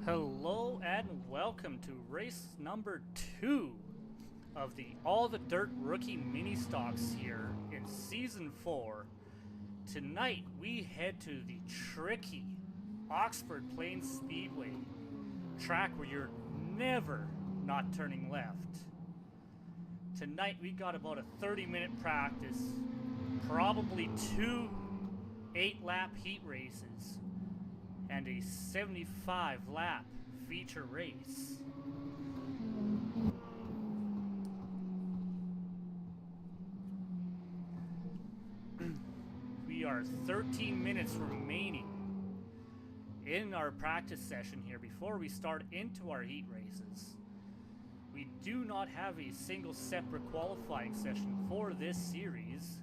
Hello and welcome to race number 2 of the All the Dirt Rookie Mini Stocks here in Season 4. Tonight we head to the tricky Oxford Plains Speedway, track where you're never not turning left. Tonight we got about a 30-minute practice, probably 2 8-lap heat races, and a 75-lap feature race. We are 13 minutes remaining in our practice session here before we start into our heat races. We do not have a single separate qualifying session for this series.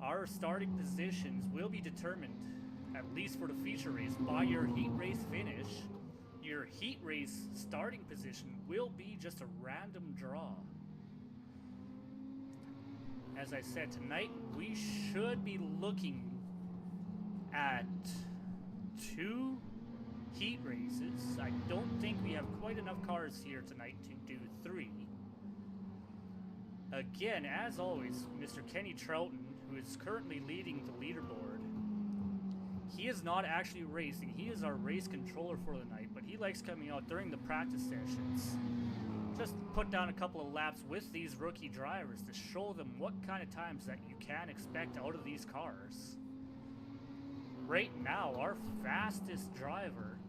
Our starting positions will be determined, at least for the feature race, by your heat race finish. Your heat race starting position will be just a random draw. As I said, tonight we should be looking at 2 heat races. I don't think we have quite enough cars here tonight to do 3. Again, as always, Mr. Kenny Troughton, who is currently leading the leaderboard, he is not actually racing. He is our race controller for the night, but he likes coming out during the practice sessions. Just put down a couple of laps with these rookie drivers to show them what kind of times that you can expect out of these cars. Right now, our fastest driver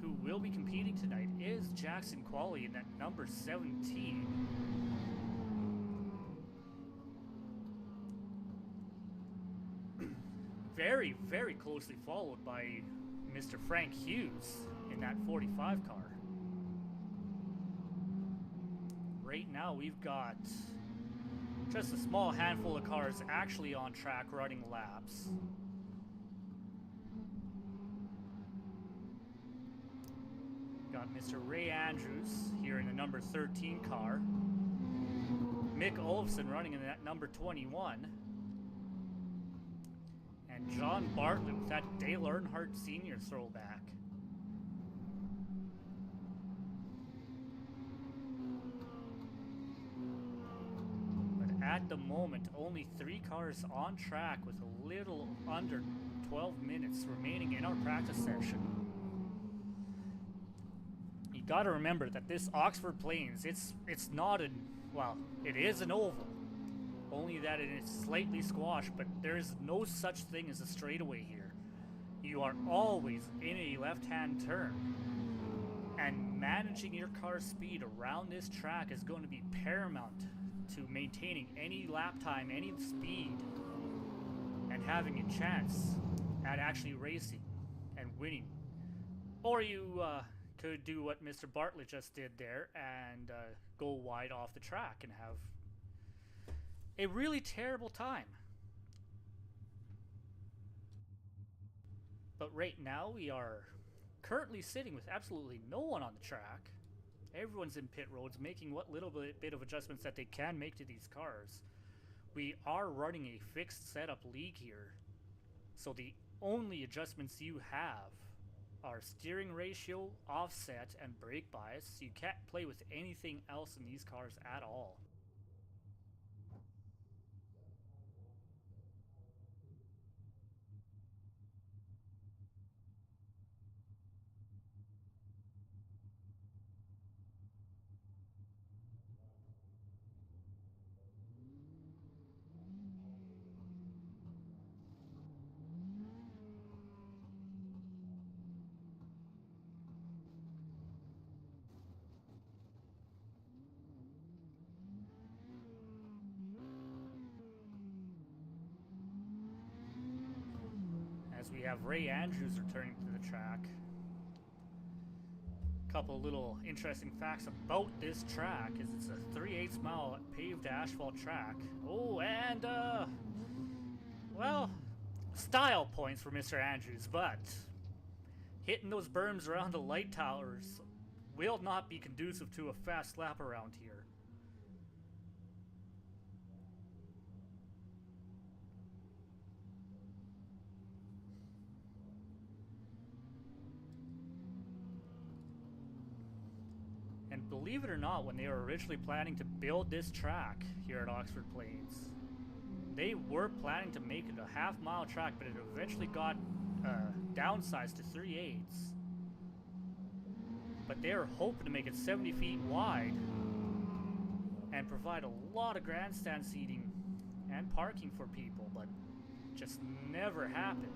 who will be competing tonight is Jackson Qualley in that number 17. Very, very closely followed by Mr. Frank Hughes in that 45 car. Right now we've got just a small handful of cars actually on track running laps. Got Mr. Ray Andrews here in the number 13 car. Mick Olofsson running in that number 21. And John Bartlett with that Dale Earnhardt Sr. throwback. At the moment, only 3 cars on track with a little under 12 minutes remaining in our practice session. You gotta remember that this Oxford Plains, it's not it is an oval. Only that it is slightly squashed, but there is no such thing as a straightaway here. You are always in a left-hand turn. And managing your car's speed around this track is going to be paramount to maintaining any lap time, any speed, and having a chance at actually racing and winning. Or you could do what Mr. Bartlett just did there and go wide off the track and have a really terrible time. But right now we are currently sitting with absolutely no one on the track. Everyone's in pit roads, making what little bit of adjustments that they can make to these cars. We are running a fixed setup league here, so the only adjustments you have are steering ratio, offset, and brake bias. You can't play with anything else in these cars at all. As we have Ray Andrews returning to the track. Couple little interesting facts about this track is it's a 3/8 mile paved asphalt track. Oh, and style points for Mr. Andrews, but hitting those berms around the light towers will not be conducive to a fast lap around here. believe it or not, when they were originally planning to build this track here at Oxford Plains, they were planning to make it a half-mile track, but it eventually got downsized to 3/8. But they were hoping to make it 70 feet wide and provide a lot of grandstand seating and parking for people, but just never happened.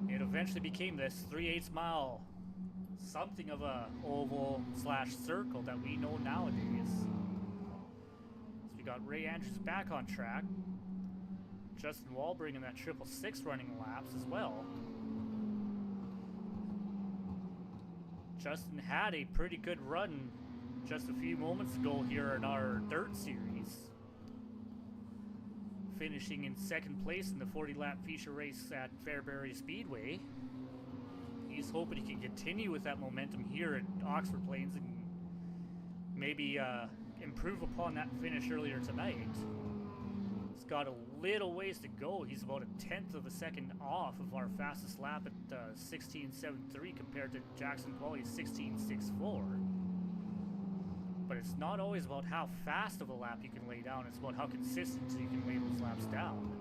It eventually became this 3/8 mile, something of a oval slash circle that we know nowadays. So we got Ray Andrews back on track. Justin Walbring in that 666 running laps as well. Justin had a pretty good run just a few moments ago here in our dirt series, finishing in second place in the 40-lap feature race at Fairbury Speedway. He's hoping he can continue with that momentum here at Oxford Plains and maybe improve upon that finish earlier tonight. He's got a little ways to go. He's about a 1/10 of a second off of our fastest lap at 16.73 compared to Jackson Quality's 16.64. But it's not always about how fast of a lap you can lay down, it's about how consistent you can lay those laps down.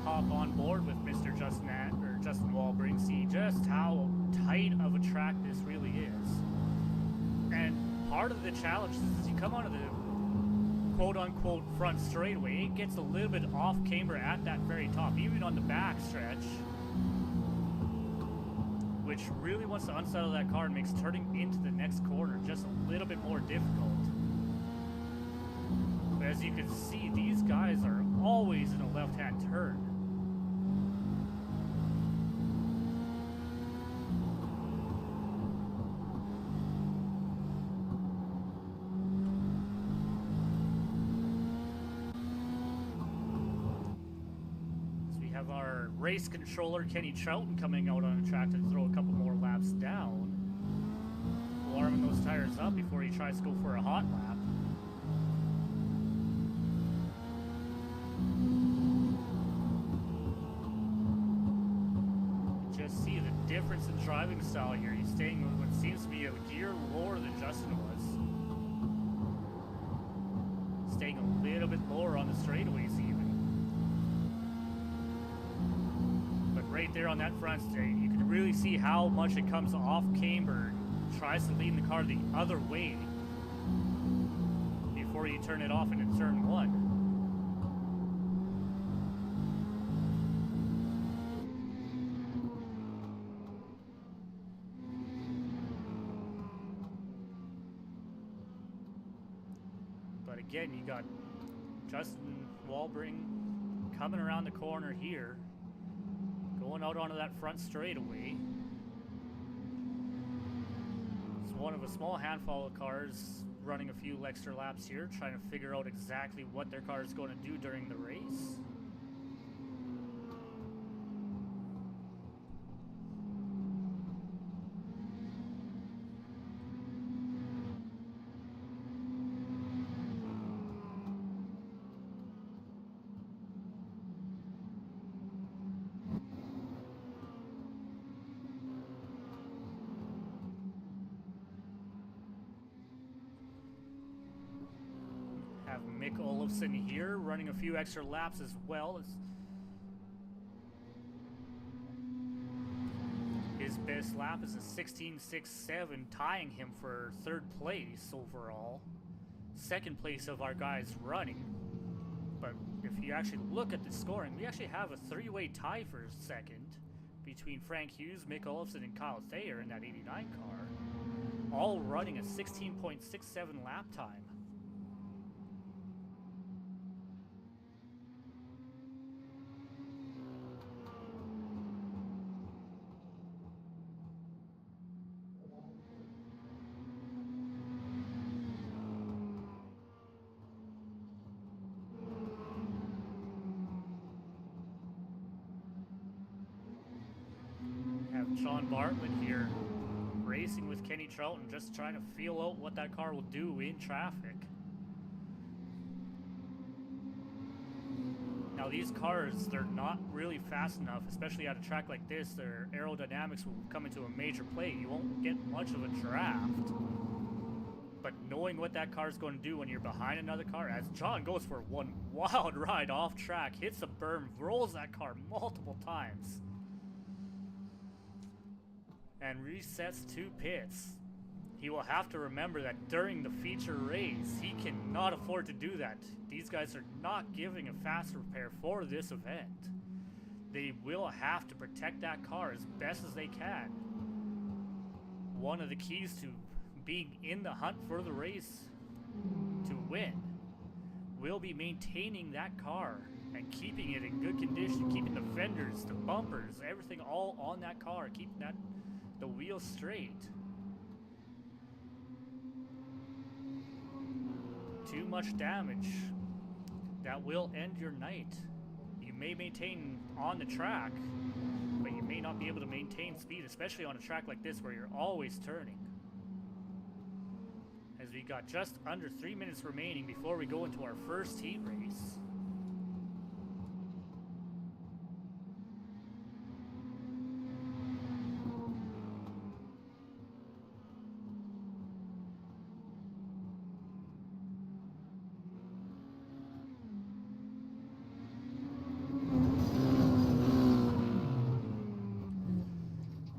Hop on board with Mr. Justin Walbring, see just how tight of a track this really is. And part of the challenge is as you come onto the quote-unquote front straightaway, it gets a little bit off camber at that very top, even on the back stretch, which really wants to unsettle that car and makes turning into the next corner just a little bit more difficult. But as you can see, these guys are always in a left-hand turn. Our race controller Kenny Troughton coming out on the track to throw a couple more laps down, warming those tires up before he tries to go for a hot lap. Just see the difference in driving style here. He's staying with what seems to be a gear lower than Justin was, staying a little bit lower on the straightaways even. Right there on that front straight, you can really see how much it comes off camber, tries to lean the car the other way before you turn it off into turn one. But again, you got Justin Walbring coming around the corner here, going out onto that front straightaway. It's one of a small handful of cars running a few extra laps here, trying to figure out exactly what their car is going to do during the race. Have Mick Olofsson here running a few extra laps as well. His best lap is a 16.67, tying him for third place overall. Second place of our guys running. But if you actually look at the scoring, we actually have a three-way tie for second between Frank Hughes, Mick Olofsson, and Kyle Thayer in that 89 car, all running a 16.67 lap time. John Bartlett here, racing with Kenny Troughton, just trying to feel out what that car will do in traffic. Now these cars, they're not really fast enough, especially at a track like this. Their aerodynamics will come into a major play. You won't get much of a draft. But knowing what that car is going to do when you're behind another car, as John goes for one wild ride off track, hits a berm, rolls that car multiple times, and resets to pits. He will have to remember that during the feature race, he cannot afford to do that. These guys are not giving a fast repair for this event. They will have to protect that car as best as they can. One of the keys to being in the hunt for the race to win will be maintaining that car and keeping it in good condition, keeping the fenders, the bumpers, everything all on that car, keeping the wheels straight. Too much damage, that will end your night. You may maintain on the track, but you may not be able to maintain speed, especially on a track like this where you're always turning. As we got just under 3 minutes remaining before we go into our first heat race.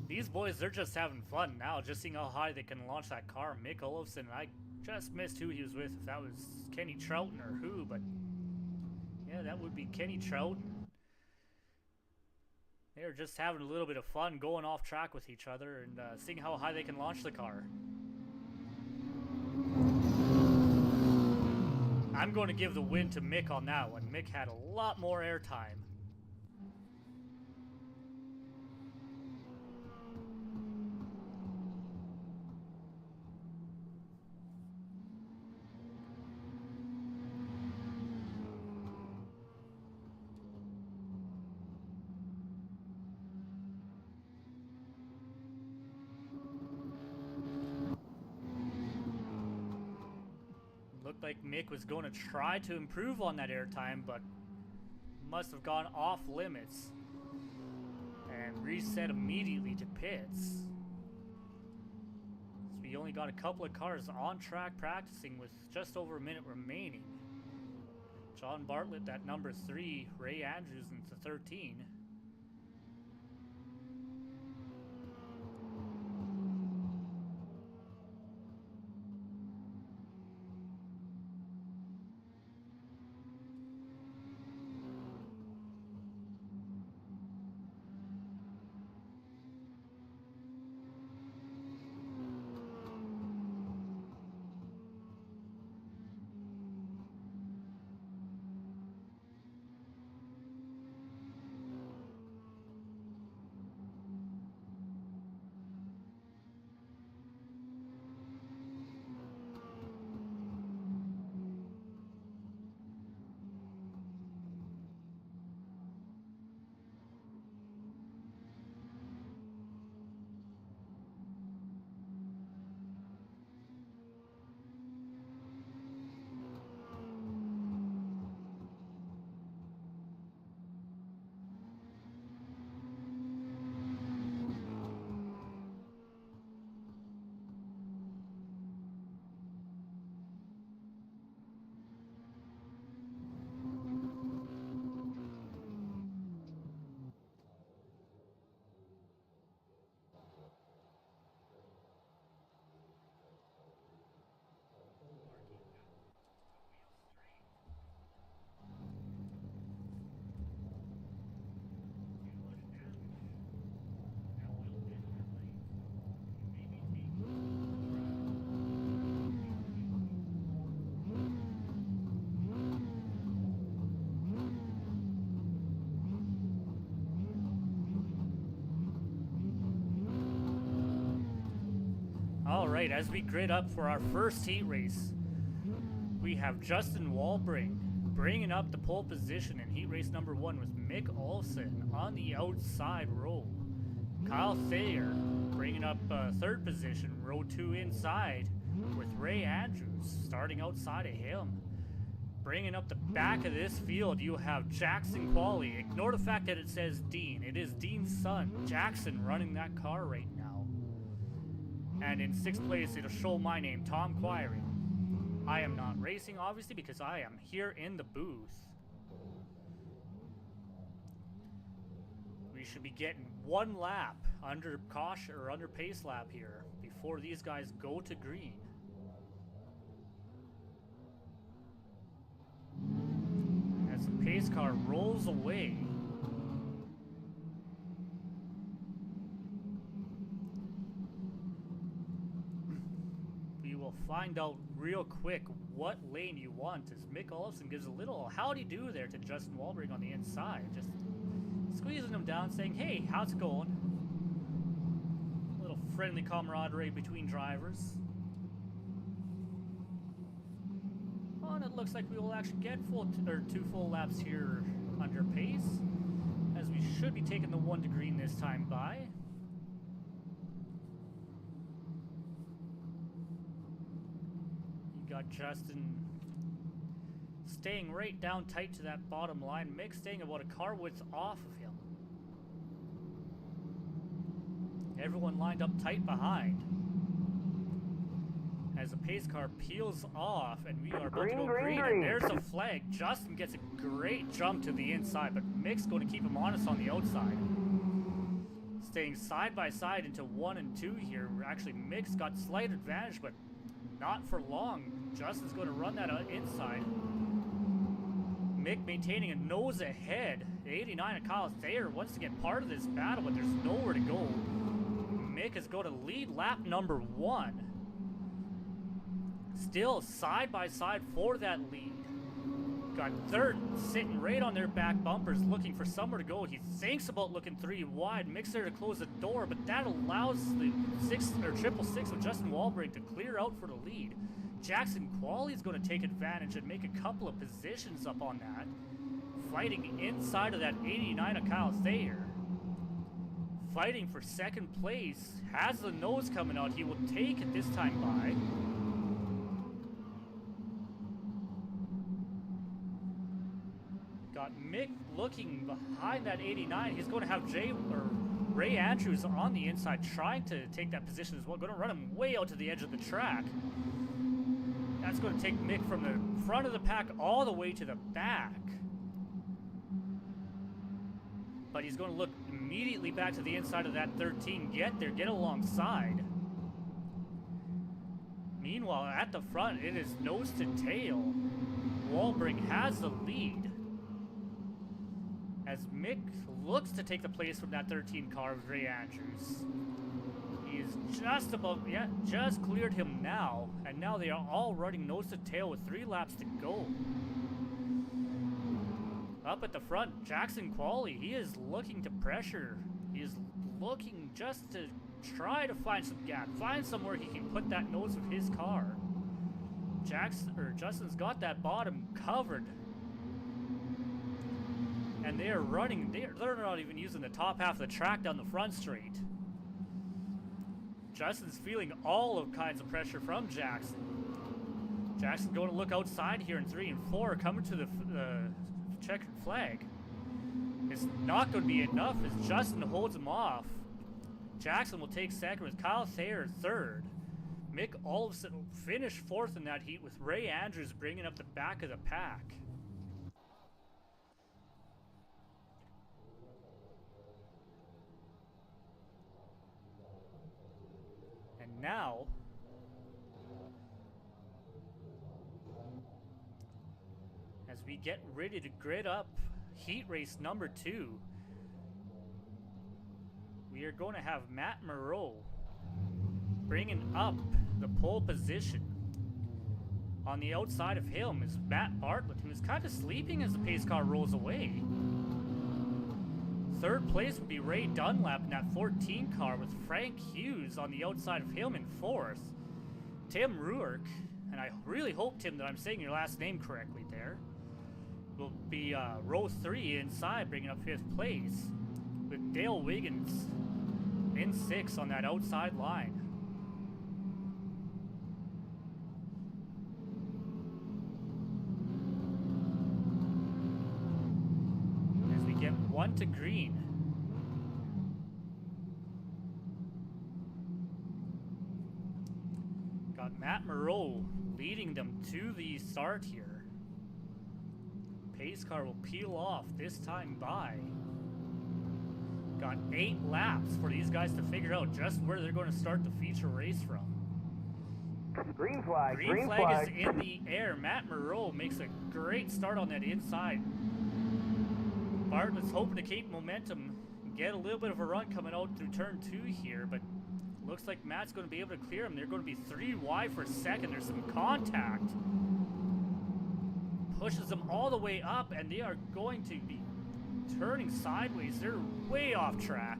These boys, they're just having fun now, just seeing how high they can launch that car. Mick Olofsson, I just missed who he was with, if that was Kenny Troughton or who, but yeah, that would be Kenny Troughton. They're just having a little bit of fun going off track with each other and seeing how high they can launch the car. I'm going to give the win to Mick on that one. Mick had a lot more airtime. Looked like Mick was going to try to improve on that airtime, but must have gone off limits and reset immediately to pits. So we only got a couple of cars on track practicing with just over a minute remaining. John Bartlett at number 3, Ray Andrews into 13. Alright, as we grid up for our first heat race, we have Justin Walbring bringing up the pole position in heat race number 1 with Mick Olofsson on the outside row. Kyle Thayer bringing up third position, row 2 inside, with Ray Andrews starting outside of him. Bringing up the back of this field, you have Jackson Qualley. Ignore the fact that it says Dean. It is Dean's son, Jackson, running that car right now. And in 6th place, it'll show my name, Tom Query. I am not racing, obviously, because I am here in the booth. We should be getting 1 lap under caution or under pace lap here before these guys go to green. As the pace car rolls away, we will find out real quick what lane you want as Mick Olofsson gives a little howdy do there to Justin Walbring on the inside, just squeezing him down, saying, hey, how's it going? A little friendly camaraderie between drivers. Oh, and it looks like we will actually get 2 full laps here under pace, as we should be taking the 1 to green this time by. You got Justin staying right down tight to that bottom line. Mick staying about a car width off of him. Everyone lined up tight behind. As the pace car peels off and we are about to go green, and there's a flag. Justin gets a great jump to the inside, but Mick's going to keep him honest on the outside. Staying side by side into 1 and 2 here. Actually, Mick's got slight advantage, but not for long. Justin's going to run that inside. Mick maintaining a nose ahead. The 89 of Kyle Thayer wants to get part of this battle, but there's nowhere to go. Mick is going to lead lap number 1. Still side by side for that lead. Got third sitting right on their back bumpers looking for somewhere to go. He thinks about looking 3 wide. Mick's there to close the door, but that allows the 666 of Justin Walbring to clear out for the lead. Jackson Qualley is going to take advantage and make a couple of positions up on that. Fighting inside of that 89 of Kyle Thayer. Fighting for 2nd place. Has the nose coming out. He will take it this time by. Got Mick looking behind that 89. He's going to have Ray Andrews on the inside trying to take that position as well. Going to run him way out to the edge of the track. That's going to take Mick from the front of the pack all the way to the back. But he's going to look immediately back to the inside of that 13. Get there, get alongside. Meanwhile, at the front, it is nose to tail. Walbring has the lead. As Mick looks to take the place from that 13 car of Ray Andrews. He is just about, just cleared him now. And now they are all running nose to tail with 3 laps to go. Up at the front, Jackson Qualley, he is looking to pressure. He is looking just to try to find some gap. Find somewhere he can put that nose of his car. Justin's got that bottom covered. And they are running, they're not even using the top half of the track down the front straight. Justin's feeling all of kinds of pressure from Jackson. Jackson going to look outside here in 3 and 4, coming to the checkered flag. It's not going to be enough as Justin holds him off. Jackson will take 2nd with Kyle Thayer 3rd. Mick Olofsson will finish 4th in that heat with Ray Andrews bringing up the back of the pack. Now, as we get ready to grid up heat race number 2, we are going to have Matt Moreau bringing up the pole position. On the outside of him is Matt Bartlett, who is kind of sleeping as the pace car rolls away. 3rd place would be Ray Dunlap in that 14 car with Frank Hughes on the outside of him in 4th. Tim Ruark, and I really hope, Tim, that I'm saying your last name correctly there, will be row 3 inside, bringing up 5th place with Dale Wiggins in 6 on that outside line. As we get 1 to green. Got Matt Moreau leading them to the start here. Pace car will peel off this time by. Got 8 laps for these guys to figure out just where they're going to start the feature race from. Green flag. Green flag is in the air. Matt Moreau makes a great start on that inside. Bartlett's hoping to keep momentum, get a little bit of a run coming out through turn 2 here, but looks like Matt's going to be able to clear him. They're going to be 3 wide for a second. There's some contact. Pushes them all the way up, and they are going to be turning sideways. They're way off track.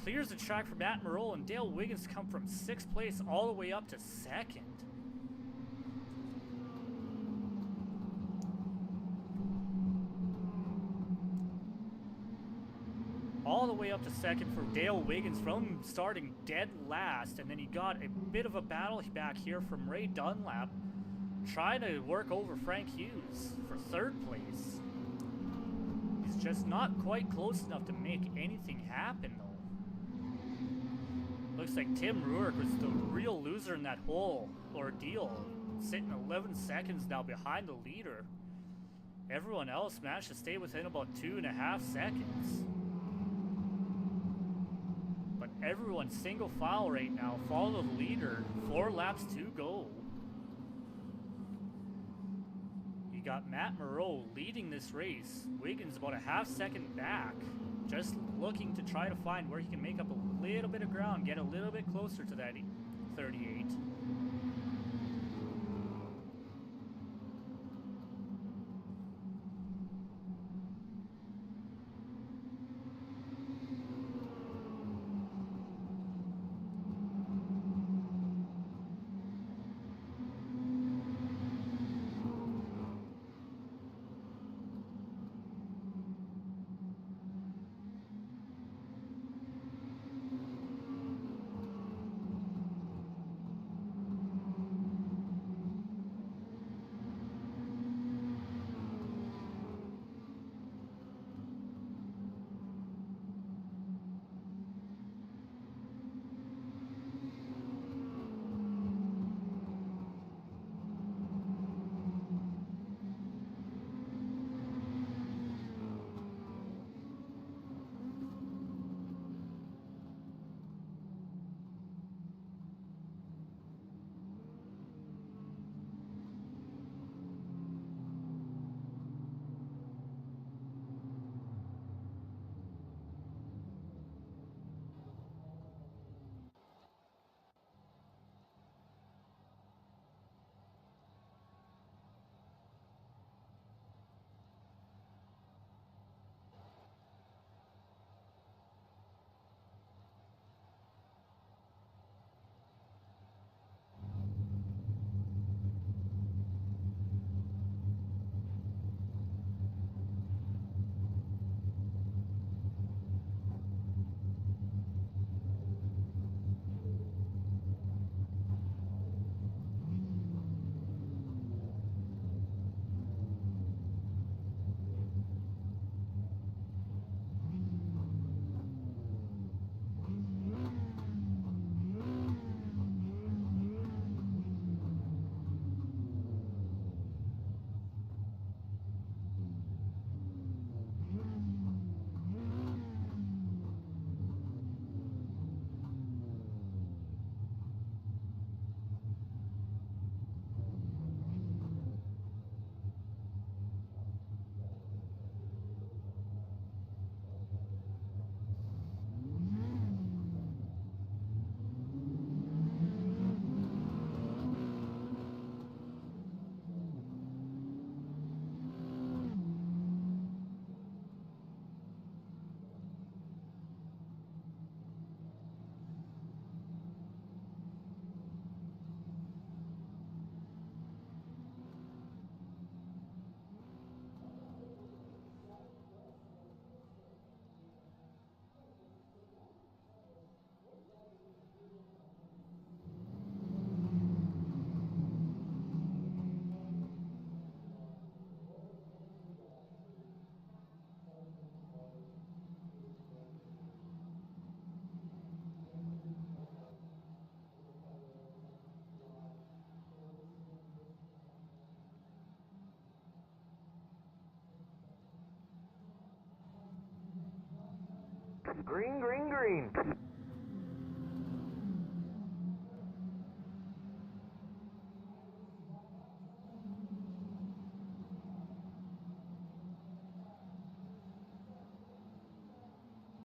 Clears the track for Matt Moreau, and Dale Wiggins come from 6th place all the way up to 2nd. All the way up to 2nd for Dale Wiggins from starting dead last, and then he got a bit of a battle back here from Ray Dunlap, trying to work over Frank Hughes for 3rd place. He's just not quite close enough to make anything happen, though. Looks like Tim Ruark was the real loser in that whole ordeal, sitting 11 seconds now behind the leader. Everyone else managed to stay within about 2.5 seconds. But everyone's single file right now, follow the leader, 4 laps to go. You got Matt Moreau leading this race. Wiggins about a half second back, just looking to try to find where he can make up a little bit of ground, get a little bit closer to that 38. Green, green, green.